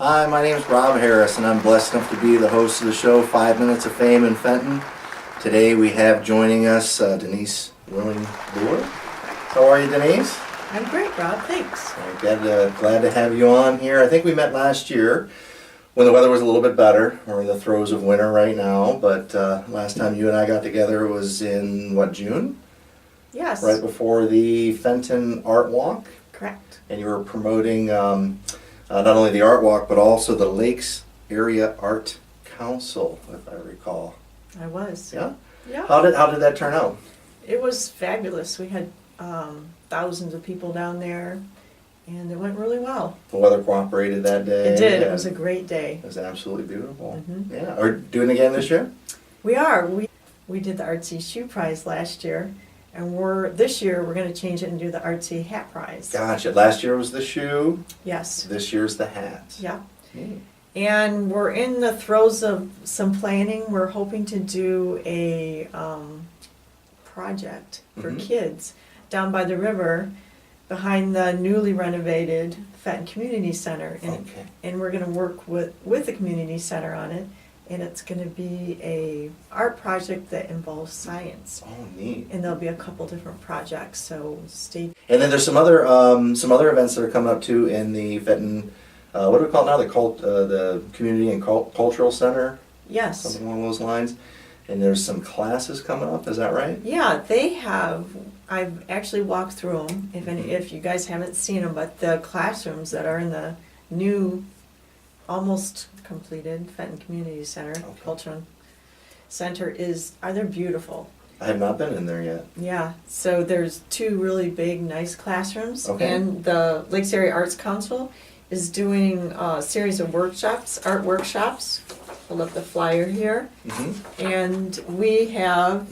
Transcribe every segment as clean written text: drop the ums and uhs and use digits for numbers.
Hi, my name is Rob Harris, and I'm blessed enough to be the host of the show 5 Minutes of Fame in Fenton. Today we have joining us Denise Booher. How are you, Denise? I'm great, Rob. Thanks. Glad to have you on here. I think we met last year when the weather was a little bit better. We're in the throes of winter right now, but last time you and I got together was in, June? Yes. Right before the Fenton Art Walk. Correct. And you were promoting not only the Art Walk, but also the Lakes Area Art Council, if I recall. I was. Yeah? Yeah. How did that turn out? It was fabulous. We had thousands of people down there, and it went really well. The weather cooperated that day. It did. It was a great day. It was absolutely beautiful. Mm-hmm. Yeah. Are you doing it again this year? We are. We did the Artsy Shoe Prize last year, and this year we're going to change it and do the Artsy Hat Prize. Gotcha. Last year was the shoe. Yes. This year's the hat. Yeah. And we're in the throes of some planning. We're hoping to do a project for kids down by the river behind the newly renovated Fenton Community Center. And we're going to work with the community center on it. And it's going to be a art project that involves science. Oh, neat. And there'll be a couple different projects, so stay tuned. And then there's some other events that are coming up too in the Fenton, what do we call it now? The Community and Cultural Center? Yes. Something along those lines. And there's some classes coming up, is that right? Yeah, they have. I've actually walked through them, if you guys haven't seen them, but the classrooms that are in the new, almost completed Fenton Community Center, Cultural Center, they're beautiful. I have not been in there yet. Yeah, so there's two really big, nice classrooms, and the Lakes Area Arts Council is doing a series of art workshops. Pull up the flyer here, and we have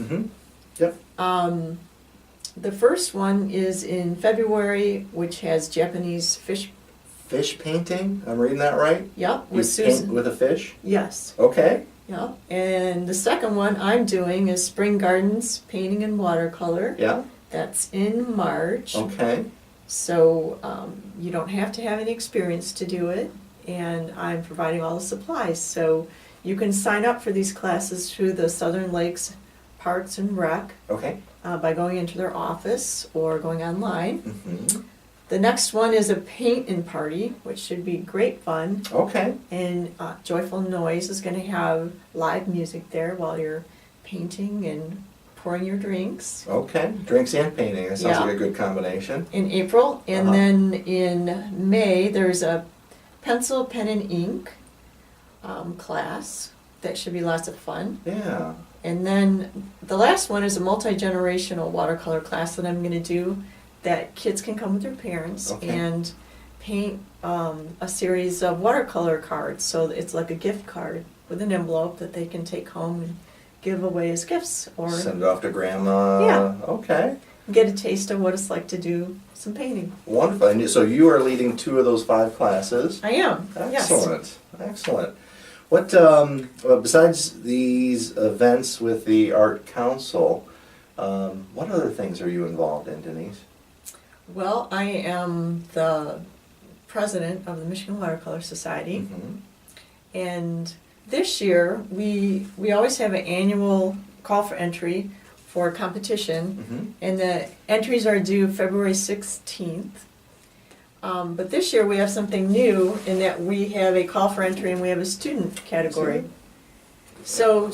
the first one is in February, which has Japanese fish painting. I'm reading that right? Yep, with Susan. With a fish? Yes. Okay. Yeah, and the second one I'm doing is Spring Gardens Painting in Watercolor. Yeah. That's in March. Okay. So you don't have to have any experience to do it, and I'm providing all the supplies. So you can sign up for these classes through the Southern Lakes Parks and Rec by going into their office or going online. The next one is a paint-in party, which should be great fun. Okay. And Joyful Noise is going to have live music there while you're painting and pouring your drinks. Okay. Drinks and painting. That sounds like a good combination. In April. And then in May, there's a pencil, pen, and ink class. That should be lots of fun. Yeah. And then the last one is a multi-generational watercolor class that I'm going to do, that kids can come with their parents and paint a series of watercolor cards. So it's like a gift card with an envelope that they can take home and give away as gifts. Or send it off to grandma. Yeah. Okay. Get a taste of what it's like to do some painting. Wonderful. And so you are leading 2 of those 5 classes. I am. Excellent. Yes. Excellent. What, besides these events with the Art Council, what other things are you involved in, Denise? Well, I am the president of the Michigan Watercolor Society. And this year, we always have an annual call for entry for competition. And the entries are due February 16th. But this year we have something new in that we have a call for entry and we have a student category. So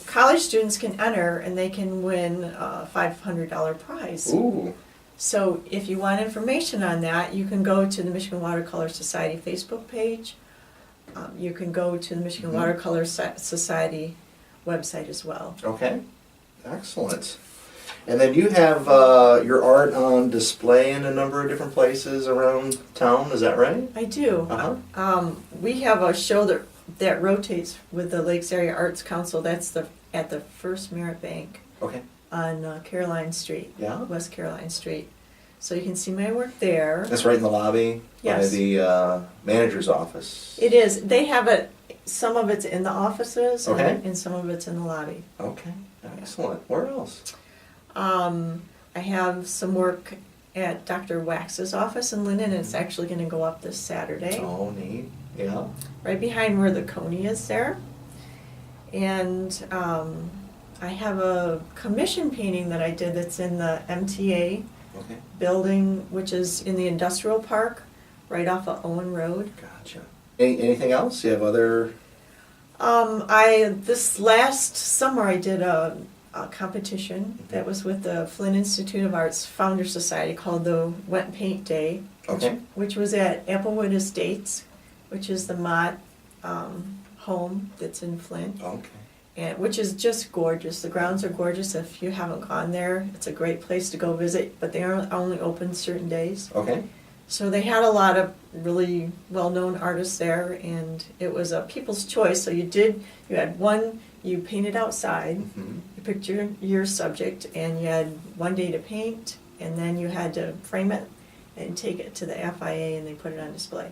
college students can enter and they can win a $500 prize. Ooh. So if you want information on that, you can go to the Michigan Watercolor Society Facebook page. You can go to the Michigan Watercolor Society website as well. Okay. Excellent. And then you have your art on display in a number of different places around town, is that right? I do. We have a show that rotates with the Lakes Area Arts Council. That's at the First Merit Bank on Caroline Street, West Caroline Street. So you can see my work there. That's right in the lobby by Yes. the manager's office. It is. They have it. Some of it's in the offices, Okay. and some of it's in the lobby. Okay, excellent. Where else? I have some work at Dr. Wax's office in Linden, and it's actually going to go up this Saturday. Oh, neat. Yeah. right behind where the Coney is there. And I have a commission painting that I did that's in the MTA Okay. building, which is in the industrial park, right off of Owen Road. Gotcha. Anything else? You have other? This last summer I did a competition that was with the Flint Institute of Arts Founder Society called the Wet Paint Day, Okay. which was at Applewood Estates, which is the Mott home that's in Flint, Okay. and which is just gorgeous. The grounds are gorgeous. If you haven't gone there, it's a great place to go visit, but they are only open certain days. Okay. So they had a lot of really well-known artists there, and it was a people's choice. So you had one, you painted outside, Mm-hmm. you picked your subject, and you had one day to paint, and then you had to frame it and take it to the FIA, and they put it on display.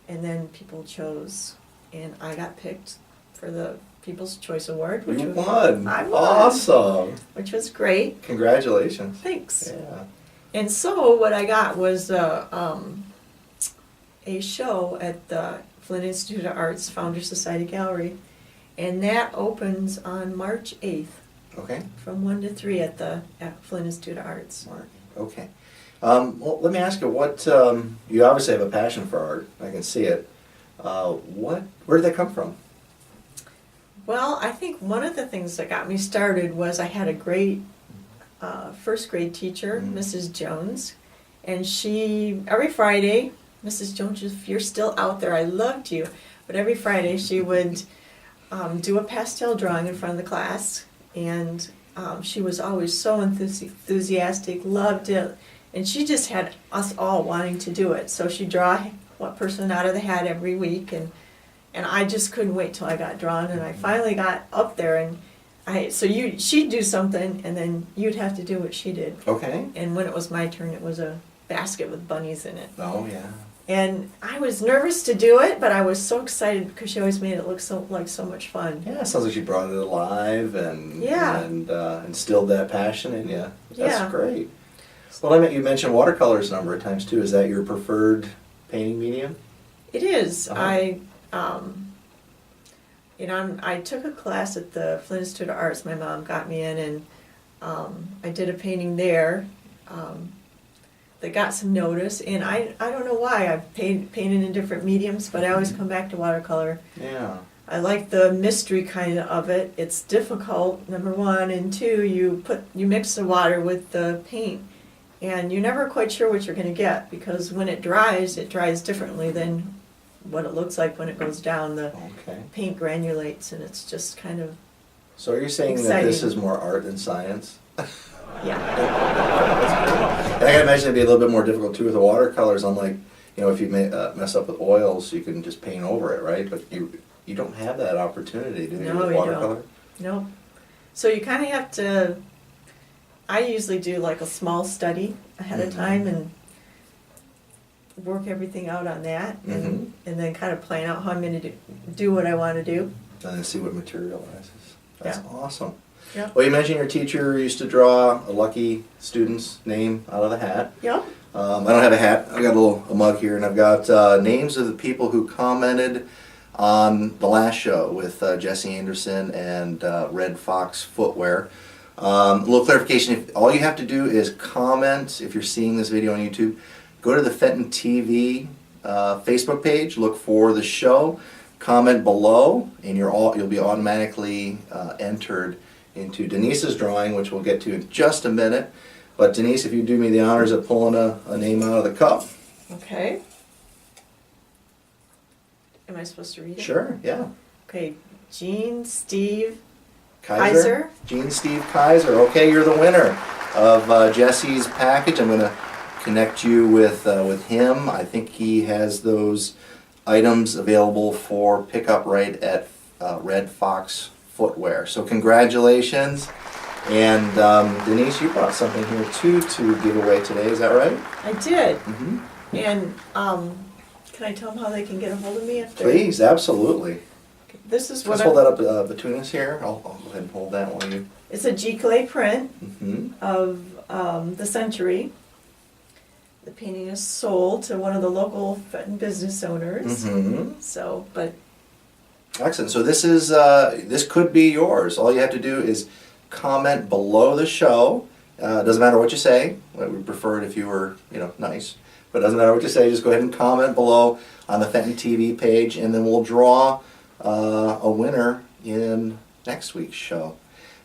And then people chose, and I got picked for the People's Choice Award, which You was, won. I won. Awesome. Which was great. Congratulations. Thanks. Yeah. And so what I got was a show at the Flint Institute of Arts Founder Society Gallery, and that opens on March 8th Okay. from 1 to 3 at Flint Institute of Arts. Mark. Okay. Well, let me ask you, what, you obviously have a passion for art. I can see it. Where did that come from? Well, I think one of the things that got me started was I had a great first grade teacher, Mrs. Jones, and she, every Friday, Mrs. Jones, if you're still out there, I loved you, but every Friday she would do a pastel drawing in front of the class, and she was always so enthusiastic, loved it, and she just had us all wanting to do it. So she'd draw one person out of the hat every week, and I just couldn't wait till I got drawn, and I finally got up there, and she'd do something, and then you'd have to do what she did. Okay. And when it was my turn, it was a basket with bunnies in it. Oh, yeah. And I was nervous to do it, but I was so excited because she always made it look so much fun. Yeah, it sounds like she brought it alive and Yeah. and instilled that passion in you. That's Yeah. great. Well, you mentioned watercolors a number of times too. Is that your preferred painting medium? It is. Uh-huh. I took a class at the Flint Institute of Arts. My mom got me in, and I did a painting there that got some notice. And I don't know why. I've painted in different mediums, but I always come back to watercolor. Yeah. I like the mystery kind of it. It's difficult, number one, and two, you mix the water with the paint, and you're never quite sure what you're going to get, because when it dries differently than what it looks like when it goes down. The Okay. paint granulates, and it's just kind of, So are you saying that this Exciting. is more art than science? yeah. And I can imagine it'd be a little bit more difficult too with the watercolors. Unlike, if you mess up with oils, you can just paint over it, right? But you don't have that opportunity, do you, No, with you watercolor? don't. Nope. So you kind of have to, I usually do like a small study ahead of time and work everything out on that, and then kind of plan out how I'm going to do what I want to do. And then see what materializes. That's Yeah. awesome. Yep. Well, you mentioned your teacher used to draw a lucky student's name out of the hat. Yep. I don't have a hat. I've got a mug here, and I've got names of the people who commented on the last show with Jesse Anderson and Red Fox Footwear. A little clarification, all you have to do is comment if you're seeing this video on YouTube. Go to the Fenton TV Facebook page, look for the show, comment below, and you'll be automatically entered into Denise's drawing, which we'll get to in just a minute. But Denise, if you do me the honors of pulling a name out of the cup. Okay. Am I supposed to read it? Sure, yeah. Okay. Jean Steve Kaiser? Gene Steve Kaiser. Okay, you're the winner of Jesse's package. I'm going to connect you with him. I think he has those items available for pickup right at Red Fox Footwear. So congratulations. And Denise, you brought something here too to give away today. Is that right? I did. Mm-hmm. And can I tell them how they can get a hold of me? Please, absolutely. This is what Let's hold that up between us here. I'll go ahead and hold that while you... It's a G-clay print Mm-hmm. of the century the painting is sold to one of the local Fenton business owners. Mm-hmm. So, but Excellent. So this could be yours. All you have to do is comment below the show. Doesn't matter what you say. We prefer it if you were, nice. But it doesn't matter what you say. Just go ahead and comment below on the Fenton TV page, and then we'll draw a winner in next week's show.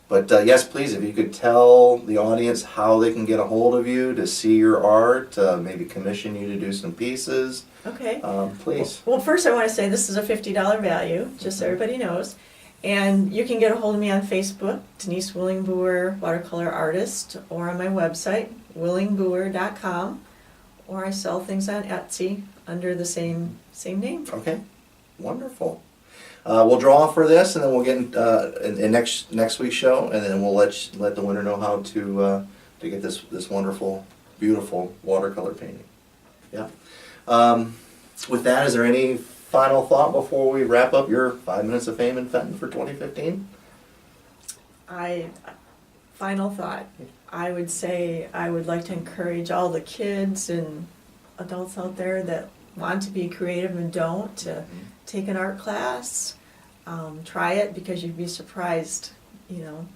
But yes, please, if you could tell the audience how they can get a hold of you to see your art, maybe commission you to do some pieces. okay. Please. Well, first I want to say this is a $50 value, just so everybody knows. And you can get a hold of me on Facebook, Denise Booher, watercolor artist, or on my website, willingbooher.com, or I sell things on Etsy under the same name. Okay, wonderful. We'll draw for this, and then we'll get in next week's show, and then we'll let the winner know how to get this wonderful, beautiful watercolor painting. Yeah. With that, is there any final thought before we wrap up your 5 minutes of fame in Fenton for 2015? Final thought. I would say I would like to encourage all the kids and adults out there that want to be creative and don't to take an art class. Try it, because you'd be surprised.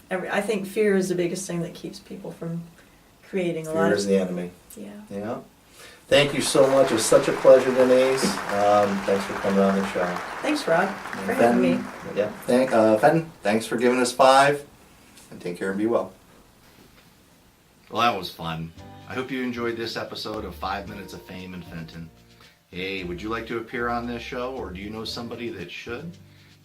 I think fear is the biggest thing that keeps people from creating a lot of. Fear is the enemy. Yeah. Yeah. Thank you so much. It was such a pleasure, Denise. Thanks for coming on the show. Thanks, Rod, for having me. Yeah. Fenton, thanks for giving us 5, and take care and be well. Well, that was fun. I hope you enjoyed this episode of 5 Minutes of Fame in Fenton. Hey, would you like to appear on this show, or do you know somebody that should?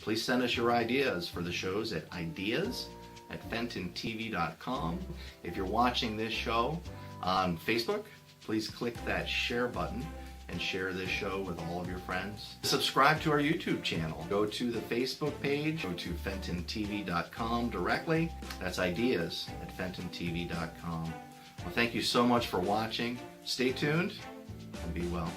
Please send us your ideas for the shows at ideas@FentonTV.com. If you're watching this show on Facebook, please click that share button and share this show with all of your friends. Subscribe to our YouTube channel. Go to the Facebook page, go to FentonTV.com directly. That's ideas@FentonTV.com. Well, thank you so much for watching. Stay tuned and be well.